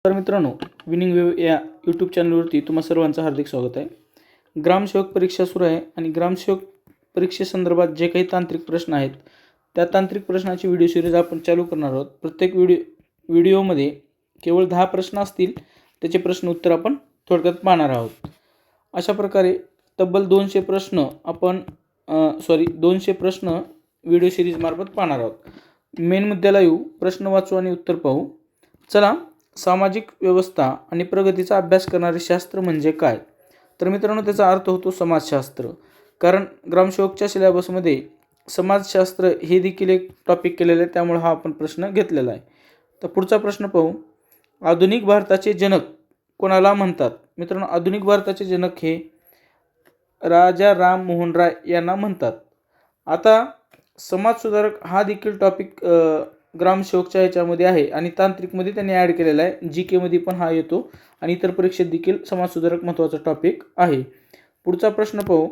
तर मित्रांनो, winning wave या यूट्यूब चॅनलवरती तुम्हा सर्वांचं हार्दिक स्वागत आहे. ग्रामसेवक परीक्षा सुरू आहे आणि ग्रामसेवक परीक्षेसंदर्भात जे काही तांत्रिक प्रश्न आहेत त्या तांत्रिक प्रश्नाची व्हिडिओ सिरीज आपण चालू करणार आहोत. प्रत्येक व्हिडिओमध्ये केवळ 10 प्रश्न असतील, त्याचे प्रश्न उत्तर आपण थोडक्यात पाहणार आहोत. अशा प्रकारे तब्बल 200 प्रश्न आपण 200 प्रश्न व्हिडिओ सिरीजमार्फत पाहणार आहोत. मेन मुद्द्याला येऊ, प्रश्न वाचू आणि उत्तर पाहू. चला, सामाजिक व्यवस्था आणि प्रगतीचा अभ्यास करणारे शास्त्र म्हणजे काय? तर मित्रांनो, त्याचा अर्थ होतो समाजशास्त्र. कारण ग्रामसेवकच्या सिलेबसमध्ये समाजशास्त्र हे देखील एक टॉपिक केलेलं आहे, त्यामुळे हा आपण प्रश्न घेतलेला आहे. तर पुढचा प्रश्न पाहू. आधुनिक भारताचे जनक कोणाला म्हणतात? मित्रांनो, आधुनिक भारताचे जनक हे राजा राम मोहन राय यांना म्हणतात. आता समाजसुधारक हा देखील टॉपिक ग्रामसेवकच्या ह्याच्यामध्ये आहे आणि तांत्रिकमध्ये त्यांनी ॲड केलेला आहे. GK पण हा येतो आणि इतर परीक्षेत देखील समाजसुधारक महत्त्वाचा टॉपिक आहे. पुढचा प्रश्न पाहू.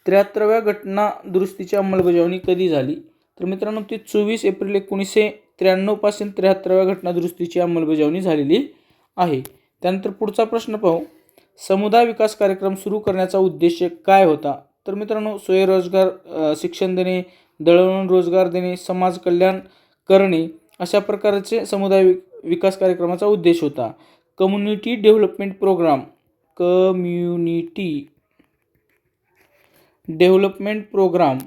73व्या घटना दुरुस्तीची अंमलबजावणी कधी झाली? तर मित्रांनो, ती 24 एप्रिल 1993 पासून 73व्या घटना दुरुस्तीची अंमलबजावणी झालेली आहे. त्यानंतर पुढचा प्रश्न पाहू. समुदाय विकास कार्यक्रम सुरू करण्याचा उद्देश काय होता? तर मित्रांनो, स्वयंरोजगार शिक्षण देणे, दळणवळण रोजगार देणे, समाज कल्याण करणे, अशा प्रकारचे समुदाय विकास कार्यक्रमाचा उद्देश होता. कम्युनिटी डेव्हलपमेंट प्रोग्राम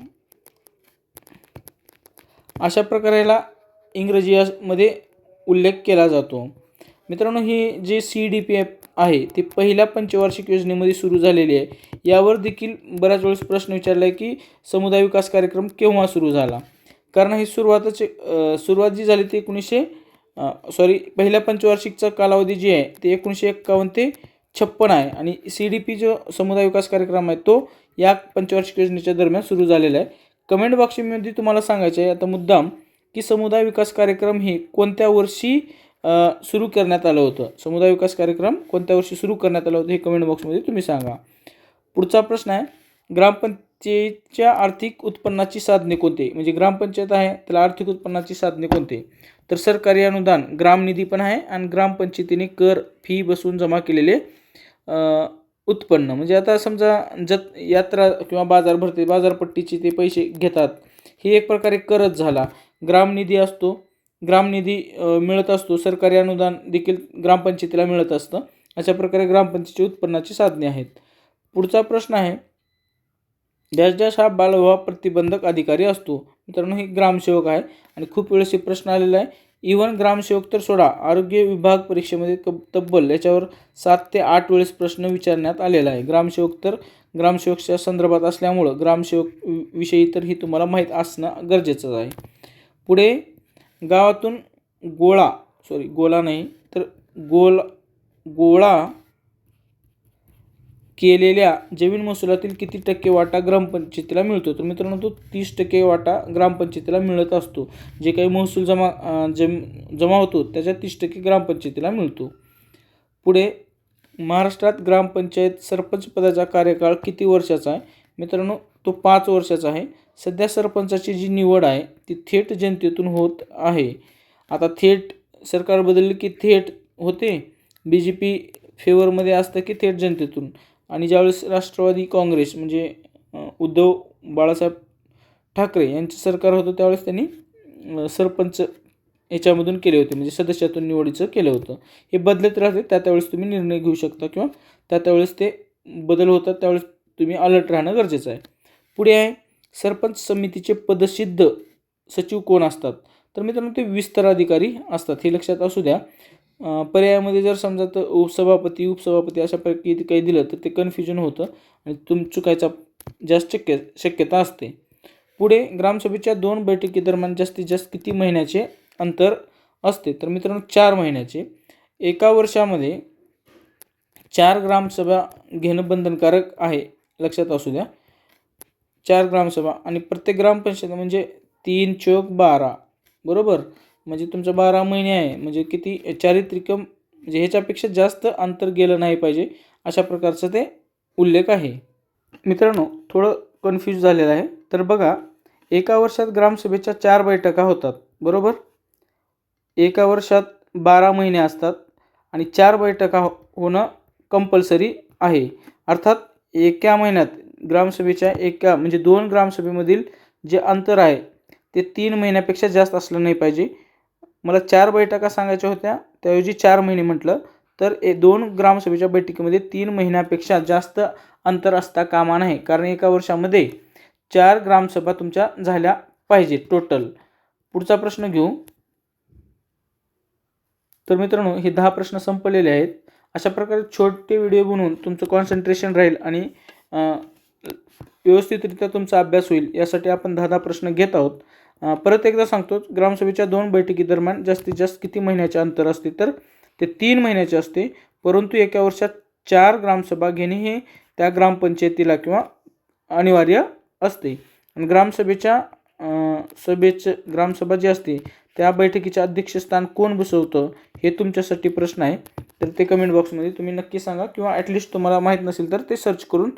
अशा प्रकारेला इंग्रजीमध्ये उल्लेख केला जातो. मित्रांनो, ही जे CDP आहे ती पहिल्या पंचवार्षिक योजनेमध्ये सुरू झालेली आहे. यावर देखील बऱ्याच वेळेस प्रश्न विचारला आहे की समुदाय विकास कार्यक्रम केव्हा सुरू झाला? कारण ही सुरुवात जी झाली ती पहिल्या पंचवार्षिकचा कालावधी जी आहे ते 1951 ते 56 आहे आणि CDP जो समुदाय विकास कार्यक्रम आहे तो या पंचवार्षिक योजनेच्या दरम्यान सुरू झालेला आहे. कमेंट बॉक्समध्ये तुम्हाला सांगायचे आहे आता मुद्दाम की समुदाय विकास कार्यक्रम हे कोणत्या वर्षी सुरू करण्यात आलं होतं. समुदाय विकास कार्यक्रम कोणत्या वर्षी सुरू करण्यात आलं होतं हे कमेंट बॉक्समध्ये तुम्ही सांगा. पुढचा प्रश्न आहे. ग्रामपंचायतीच्या आर्थिक उत्पन्नाची साधने कोणते? म्हणजे ग्रामपंचायत आहे त्याला आर्थिक उत्पन्नाची साधने कोणते? तर सरकारी अनुदान, ग्रामनिधी पण आहे आणि ग्रामपंचायतीने कर फी बसून जमा केलेले उत्पन्न. म्हणजे आता समजा यात्रा किंवा बाजार भरते, बाजारपट्टीचे ते पैसे घेतात, हे एक प्रकारे करच झाला. ग्रामनिधी मिळत असतो, सरकारी अनुदान देखील ग्रामपंचायतीला मिळत असतं. अशा प्रकारे ग्रामपंचायतीची उत्पन्नाची साधने आहेत. पुढचा प्रश्न आहे. डॅश हा बालविवाह प्रतिबंधक अधिकारी असतो? मित्रांनो, हे ग्रामसेवक आहे आणि खूप वेळेस हे प्रश्न आलेला आहे. इव्हन ग्रामसेवक तर सोडा, आरोग्य विभाग परीक्षेमध्ये तब्बल याच्यावर 7 ते 8 वेळेस प्रश्न विचारण्यात आलेला आहे. ग्रामसेवकच्या संदर्भात असल्यामुळं ग्रामसेवक विषयी तर ही तुम्हाला माहीत असणं गरजेचं आहे. पुढे गावातून गोळा केलेल्या जमीन महसुलातील किती टक्के वाटा ग्रामपंचायतीला मिळतो? तर मित्रांनो, तो 30% वाटा ग्रामपंचायतीला मिळत असतो. जे काही महसूल जमा होतो त्याच्या 30% ग्रामपंचायतीला मिळतो. पुढे महाराष्ट्रात ग्रामपंचायत सरपंच पदाचा कार्यकाळ किती वर्षाचा आहे? मित्रांनो, तो 5 वर्षाचा आहे. सध्या सरपंचाची जी निवड आहे ती थेट जनतेतून होत आहे. आता थेट सरकार बदलले की थेट होते, BJP फेवरमध्ये असतं की थेट जनतेतून. आणि ज्यावेळेस राष्ट्रवादी काँग्रेस म्हणजे उद्धव बाळासाहेब ठाकरे यांचं सरकार होतं त्यावेळेस त्यांनी सरपंच याच्यामधून केले होते, म्हणजे सदस्यातून निवडीचं केलं होतं. हे बदलत राहते, त्यावेळेस तुम्ही निर्णय घेऊ शकता किंवा त्यावेळेस ते बदल होतात, त्यावेळेस तुम्ही अलर्ट राहणं गरजेचं आहे. पुढे आहे. सरपंच समितीचे पदसिद्ध सचिव कोण असतात? तर मित्रांनो, ते विस्ताराधिकारी असतात, हे लक्षात असू द्या. पर्यायामध्ये जर समजा तर उपसभापती अशा पैकी काही दिलं तर ते कन्फ्युजन होतं आणि चुकायचा जास्त शक्यता असते. पुढे ग्रामसभेच्या 2 बैठकीदरम्यान जास्तीत जास्त किती महिन्याचे अंतर असते? तर मित्रांनो, 4 महिन्याचे. एका वर्षामध्ये 4 ग्रामसभा घेणं बंधनकारक आहे, लक्षात असू द्या. 4 ग्रामसभा आणि प्रत्येक ग्रामपंचायत म्हणजे 3 चौक 12, बरोबर. म्हणजे तुमचं 12 महिने आहे, म्हणजे किती चारित्रिकम, म्हणजे ह्याच्यापेक्षा जास्त अंतर गेलं नाही पाहिजे, अशा प्रकारचं ते उल्लेख आहे. मित्रांनो, थोडं कन्फ्यूज झालेलं आहे. तर बघा, एका वर्षात ग्रामसभेच्या 4 बैठका होतात, बरोबर. एका वर्षात 12 महिने असतात आणि 4 बैठका होणं कंपल्सरी आहे. अर्थात एका महिन्यात ग्रामसभेच्या म्हणजे 2 ग्रामसभेमधील जे अंतर आहे ते 3 महिन्यापेक्षा जास्त असलं नाही पाहिजे. मला 4 बैठका सांगायच्या होत्या, त्याऐवजी 4 महिने म्हटलं. तर 2 ग्रामसभेच्या बैठकीमध्ये 3 महिन्यापेक्षा जास्त अंतर असता कामा नये. कारण एका वर्षामध्ये 4 ग्रामसभा तुमच्या झाल्या पाहिजे टोटल. पुढचा प्रश्न घेऊ. तर मित्रांनो, हे 10 प्रश्न संपलेले आहेत. अशा प्रकारे छोटे व्हिडिओ बनवून तुमचं कॉन्सन्ट्रेशन राहील आणि व्यवस्थितरित्या तुमचा अभ्यास होईल यासाठी आपण 10 प्रश्न घेत आहोत. परत एकदा सांगतो, ग्रामसभेच्या 2 बैठकी दरम्यान जास्तीत जास्त किती महिन्याचे अंतर असते? तर ते 3 महिन्याचे असते. परंतु एका वर्षात 4 ग्रामसभा घेणे हे त्या ग्रामपंचायतीला किंवा अनिवार्य असते. आणि ग्रामसभा जी असते त्या बैठकीचे अध्यक्षस्थान कोण बसवतं हे तुमच्यासाठी प्रश्न आहे. तर ते कमेंट बॉक्समध्ये तुम्ही नक्की सांगा, किंवा ॲटलिस्ट तुम्हाला माहीत नसेल तर ते सर्च करून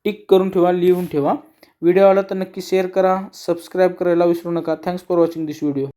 टिक करून ठेवा, लिहून ठेवा. व्हिडिओ आला तर नक्की शेअर करा, सबस्क्राईब करायला विसरू नका. Thanks for watching this video.